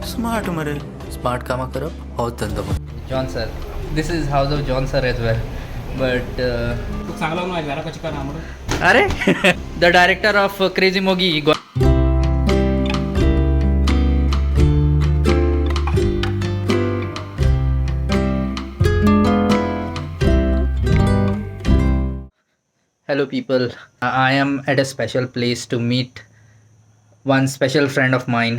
Smart मरे smart कामा करप होच धंदो John sir. This is house of John sir as well. But तू चांगला ना घरा कशी करा म्हणून अरे the director of Crazy Mogi. Hello people. I am at a special place to meet one special friend of mine.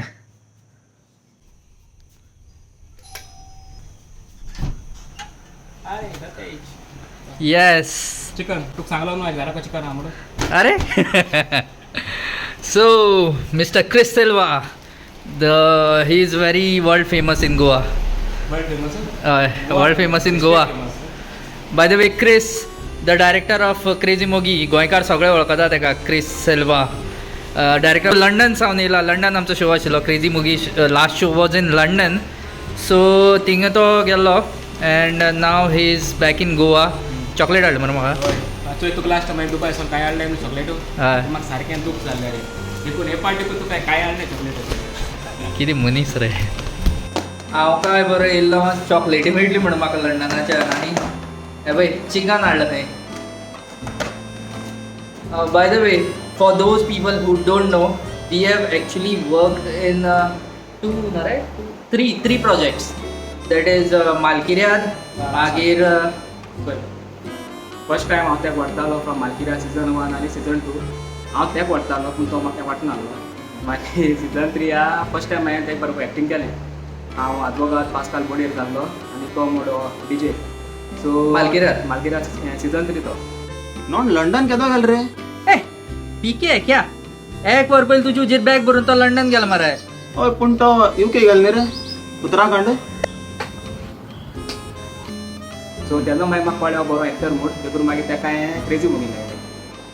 Yes. Chicken तू चांगला ना घरा कशी करा म्हणून Are so Mr. Chris Silva, he is very world famous in Goa. World famous in Goa. By the way, Chris, the director of Crazy Mogi, गोंयकार सगळे वळखता तेका क्रिस सिल्वा. डायरेक्टर लंडन सावन येयला. लंडन आमचो शो आशिल्लो क्रेजी मोगी. Last show was in London, so थिंगा तो गेल्लो and now he is back in Goa. Chocolate हाडलें मरे म्हाका. चोय तुका लास्ट टायम दुबायसून काय हाडलें न्हू चॉकलेट. हय. म्हाका सारकें दूख जाल्लें रे. देखून हे पार्टीक तू काय हाडलें चॉकलेट. कितें मनीस रे. हांव काय बरो येयल्लो चॉकलेटी मेळटली म्हणून म्हाका लंडनाच्यान आनी हे पळय चिकन हाडलें थंय. By the way, for those people who don't know, we have actually worked in three projects. That is मालकिऱ्याद, मागीर फर्स्ट टायम हांव तेका व्हरतालो फ्रॉम मालकिरा सीझन 1 आनी सीझन 2. हांव तेका व्हरतालो पूण तो म्हाका वाटनाहलो. मागीर सीझन 3 फर्स्ट टायम हांवें तेका बरोबर एक्टींग केलें. हांव आदवोगाद पास्काल बोडेर जाल्लो आनी तो मोडो डीजे. सो मालकिरा सीझन 3 तो नॉन लंडन केदो गेल रे. पीके क्या एक वर पयलीं तुजी उजेर बॅग भरून तो लंडन गेलो मरे. हय पूण तो यूके गेल न्ही रे, उत्तराखंड. सो तेन्ना मागीर म्हाका कळ्ळें बरो एक्टर म्हूण. देखून मागीर तेका हांवें क्रेजी मोगी लायलें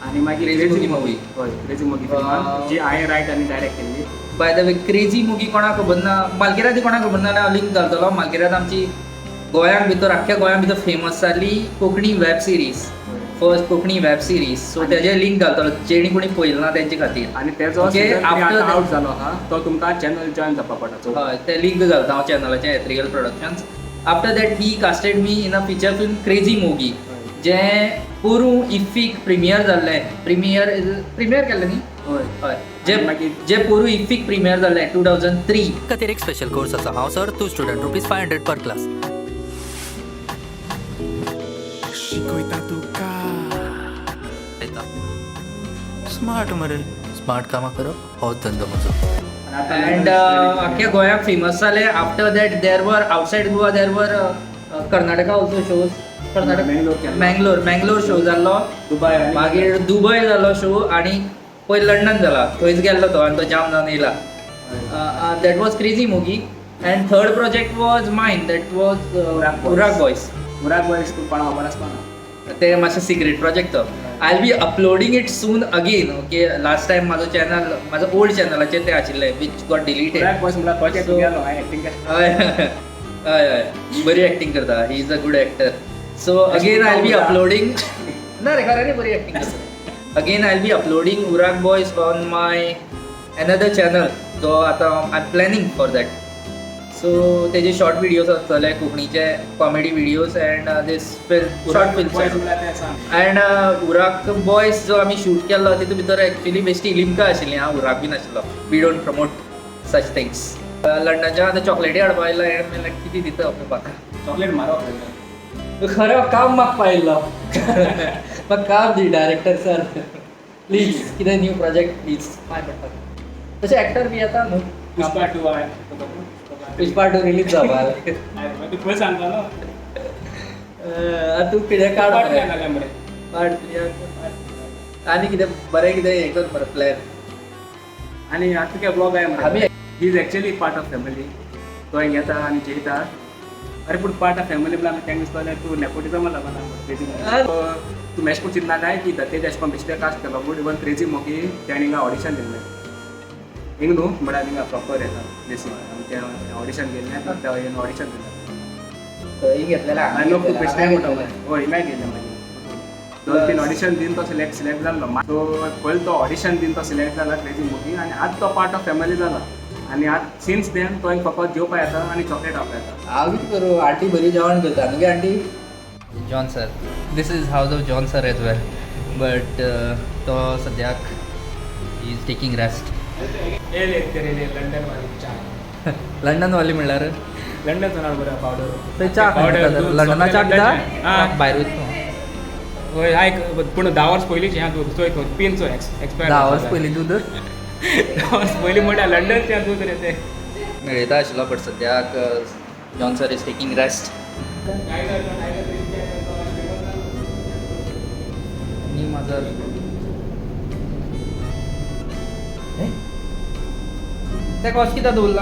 आनी मागीर Crazy Mogi movie. हय क्रेजी मोगी जी हांवें रायट आनी डायरेक्ट केल्ली. बाय द वे, क्रेजी मोगी कोणाक खबर ना, मालकिरादी कोणाक खबर ना जाल्यार हांव लिंक घालतलो. मालकिराद आमची गोंयांत भितर आख्ख्या गोंया भितर फेमस जाल्ली Konkani web series, first Konkani web series. So तेजे लिंक घालतलो जेणी कोणी पळयलें ना तेंचे खातीर. आनी तेजो Okay, after आउट जालो आहा तो तुमकां चॅनल जॉइन जावपा पडटा. हय ते लिंक घालता हांव चॅनलाचें Etherical productions. After that he casted me in a feature film crazy Mogi, जें पोरूं इफ्फीक प्रिमियर जाल्लें. प्रिमियर केल्लें न्ही. हय जे पोरूं इफ्फीक प्रिमियर जाल्लें 2003. खातीर एक स्पेशल कोर्स आसा. हांव सर तूं स्टुडंट, ₹500 पर क्लास. शिकयता तुका स्मार्ट मरे स्मार्ट कामा करप होच धंदो म्हजो. अँड आख्ख्या गोंयाक फेमस जाले. आफ्टर दॅट देर वर आउटसायड गोवा, देर वर Karnataka also shows. Mangalore show जाल्लो. दुबय आनी मागीर दुबय जालो शो आनी पयलीं लंडन जाला. थंयच गेल्लो तो आनी तो जाम जावन येयला. That was crazy Mogi. And third project was mine, that was Urak boys. तू कोणा खबर आसपा ना. ते मातशें सिक्रेट प्रोजेक्ट तो. I will be uploading it soon again. Okay, last time म्हाजो चॅनल, म्हाजो ओल्ड चॅनलाचेर ते आशिल्ले which got deleted. Black boys म्हणल्यार प्रोजेक्ट गेलो हांवें एक्टींग केलें. हय बरी एक्टींग करता. He is a good actor. So again I will be uploading. ना रे खरें रे, बरी एक्टींग करता. Again I will be uploading Urak boys on my another channel. So आतां I am planning for that. So तेजे शॉर्ट विडियोज आसतले, कोंकणीचे comedy videos and these short films. And Urak boys जो आमी शूट केल्लो तितून भितर एक्चुली बेश्टी लिमका आशिल्ली. हांव उराक बी नाशिल्लो. We don't promote such things. लंडनच्या आतां चॉकलेटी हाडपा आयला एंड म्हणलें कितें दिता म्हाका. चॉकलेट मारप खरें काम म्हाका पायल्लो. म्हाका काम दी डायरेक्टर सर प्लीज. कितें न्यू प्रोजेक्ट प्लीज पांय पडटा. तशें एक्टर बी येता न्हू. पुष्पा 2 पुष्पा 2 रिलीज जावपा तू खंय सांगता न्हू. तूं कितें काड मरे आनी कितें बरें कितें हें कर मरे प्लॅन. आनी आतां तुगे ब्लॉग आहे आमी he is actually part of family. तो हिंग येता आनी जेयता. अरे पूण पार्ट ऑफ फॅमिली म्हणल्यार आमी तेंका दिसतालें तूं नेपोटिजम लागना. तूं मॅश कोण चिंतना काय की दत्तेज अशें कोण बेश्टे कास्ट केलो. बट इवन क्रेजी मोगी तेणें हिंगा ऑडिशन दिल्लें. हिंग न्हू म्हळ्यार हिंगा प्रॉपर येता बेसी आमचें ऑडिशन गेल्लें. हिंगा ऑडिशन दिल्लें. थंय घेतलेलें आनी लोक तूं बेश्टे म्हणटा हय हिंगाय गेल्लें. मागीर 2-3 ऑडिशन दिन तो सिलेक्ट जाल्लो. सो पयलीं तो ऑडिशन दिन तो सिलेक्ट जाला क्रेजी मोगी आनी आतां तो पार्ट ऑफ फॅमिली जाला. आनी आतां सिन्स देन तो फकत जेवपा येता आनी चॉकलेट हावपा येता. हांव कितें करूं, आंटी बरी जेवण करता न्हू गे aunty. John sir, this is house of John sir as well, but तो सद्याक ही इज टेकिंग रेस्ट. येले लंडन वाली च्या. लंडन वाली म्हणल्यार लंडन सोनार बरं पावडर. थंय च्या लंडना च्या पिता हां. भायर वयता होय आयक पूण 10 वर्स पयलींचे ह्या दूद चोय पिनचो एक्सपायर. 10 वर्स पयलीं दूद 10 वर्स पयलीं म्हणल्यार लंडनचें दूद रे तें. मेळटा आशिल्लो, बट सद्याक John sir is taking rest. New माजर तेका अशें कित्याक दवरला?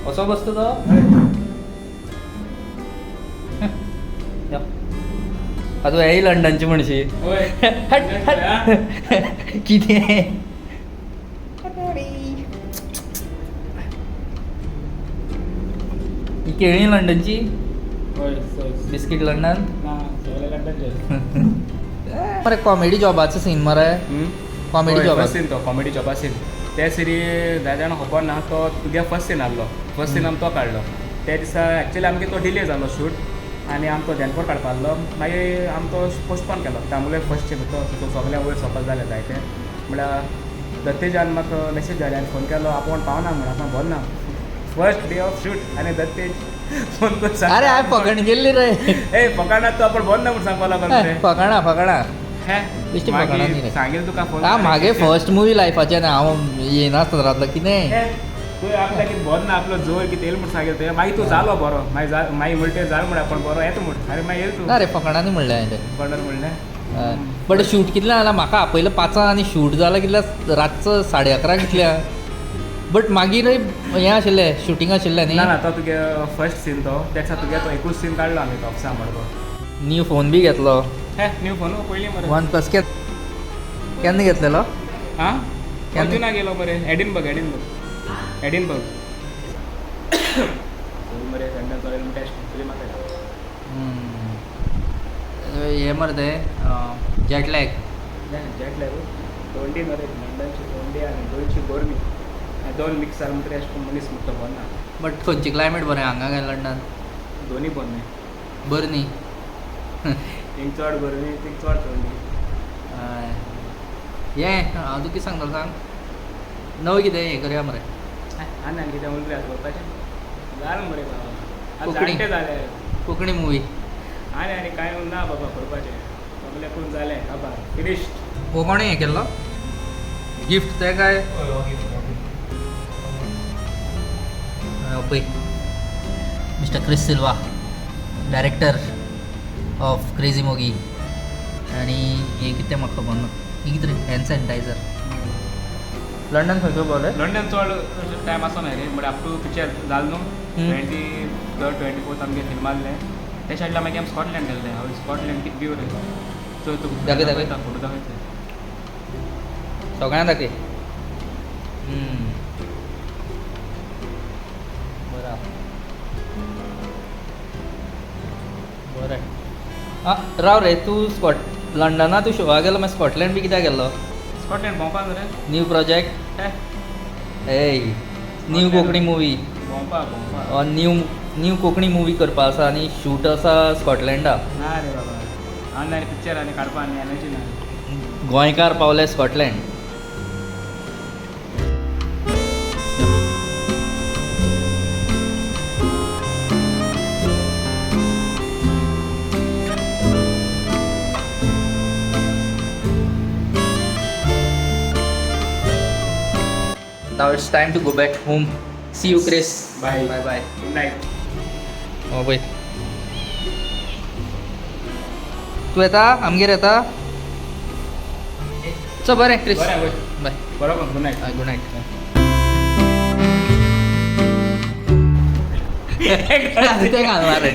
असो बसता तो? आतां हेय लंडनची म्हणशी. होय. कितें ही केळी लंडनची, होय बिस्कीट लंडन. ना सगळे लंडनचे. मरे कॉमेडी जॉबाचो सीन मरे, कॉमेडी जॉब फर्स्ट सीन तो कॉमेडी जॉबा सीन. ते सिरी जाण खबर ना तो तुगे फर्स्ट सीन आहलो. फर्स्ट सीन आमी तो काडलो. त्या दिसा एक्चुअली आमगे तो डिले जालो शूट आनी आमी तो धेनकोर काडपा आहलो. मागीर आमी तो पोस्टपोन केलो. त्यामुळे फर्स्ट सीन तो सगळ्या वयर सोंपत जालें जायतें. म्हळ्यार दत्तेजान म्हाका मॅसेज धाडली आनी फोन केलो आपूण पावना म्हणून आतां बरो ना. फर्स्ट डे ऑफ शूट आनी दत्तेज फोन करून सांग. अरे हांवें पकड गेल्ली रे. ए फकाणात तो आपूण बरो ना म्हणून सांगपा लागलो रे. फकाणा बेश्टी फकाणां न्ही रे. सांगेल तुका फोन. म्हागे फर्स्ट मुवी लायफाचें हांव येनासतना रावतलो कितें. तुवें आपल्या कितें बरो ना आपलो जोर कितें येयलो म्हूण सांगेल तुवें. मागीर तूं जालो बरो. मागीर म्हणटे जाल म्हण आपूण बरो येता म्हूण. अरे मागीर येयलो तूं. ना रे फकाणांनी म्हणलें हांवें तें. बर्डर म्हणलें. बट शूट कितल्या जालां म्हाका आपयलें 5 आनी शूट जालां कितल्या रातचो 11:30 कितल्या. बट मागीर हें आशिल्लें शूटिंग आशिल्लें न्ही. ना ना तो तुगे फर्स्ट सीन तो त्या दिसा तुगे तो एकूच सीन काडलो आमी तो ऑफिसा मडको. न्यू फोन बी घेतलो. हे न्यू फोन पयलीं मरे. OnePlus केन्ना घेतलेलो? हां केन्ना? अजून गेलो मरे. एडिनबर्ग मरे लंडन चलयलो म्हणटा फिल्म आसा. हें मरे तें जेटलॅग. जेट लॅग 20 मरे लंडनची 20 आनी 2ची गोरमी. 2 मिक्स जालें म्हणटरी अशें करून मनीस म्हणटा बरो ना. बट खंयची क्लायमेट बरें हांगा काय लंडन? दोनी बरो न्ही. बरें न्ही. थिंग चड गोरमी थिंग चड थंडी. हें हांव तुका कितें सांगतालो सांग. नवें कितें हें करया मरे. आनी कितें उरलें आतां करपाचें जालें मरे बाबा. आतां कोंकणी. जाणटे जाले. कोंकणी मुवी आनी कांय ना बाबा करपाचें. सगलें करून जालें काबार फिनिश्ड. हो कोणें हें केल्लो गिफ्ट तें काय पळय mister Chris Silva director of crazy Mogi. आनी हें कितें म्हाका खबर ना. ही कितें हँड सॅनिटायझर. लंडन खंयचो पावलें? लंडन चड टायम आसो ना रे. बट आप टू पिक्चर जाल न्हू 23rd 24th आमगे फिल्म आहलें. ते सायडला मागीर आमी स्कॉटलँड गेल्ले. हांव स्कॉटलँड कितें व्यू रे. चोय तूं दाखय. फोटो दाखयता. सगळ्यांक दाखय. बरें राव रे. तूं लंडना तूं शोवा गेलो मागीर स्कॉटलँड बी कित्याक गेल्लो? स्कॉटलँड भोंवपाक रे. New project. A new Konkani movie. भोंवपाक न्यू कोंकणी मुवी करपा आसा आनी शूट आसा स्कॉटलँडा. ना रे बाबा. आनी पिक्चर आनी काडपा आनी एनर्जी ना. गोंयकार पावले Scotland. Now it's time to go back home. See you, Chris. Bye. Bye. Good night. Oh wait. तूं येता आमगेर येता. चल बरें क्रिस. बरें वय. बाय. बरोबर गुड नायट. Good night. तें घाल मरे.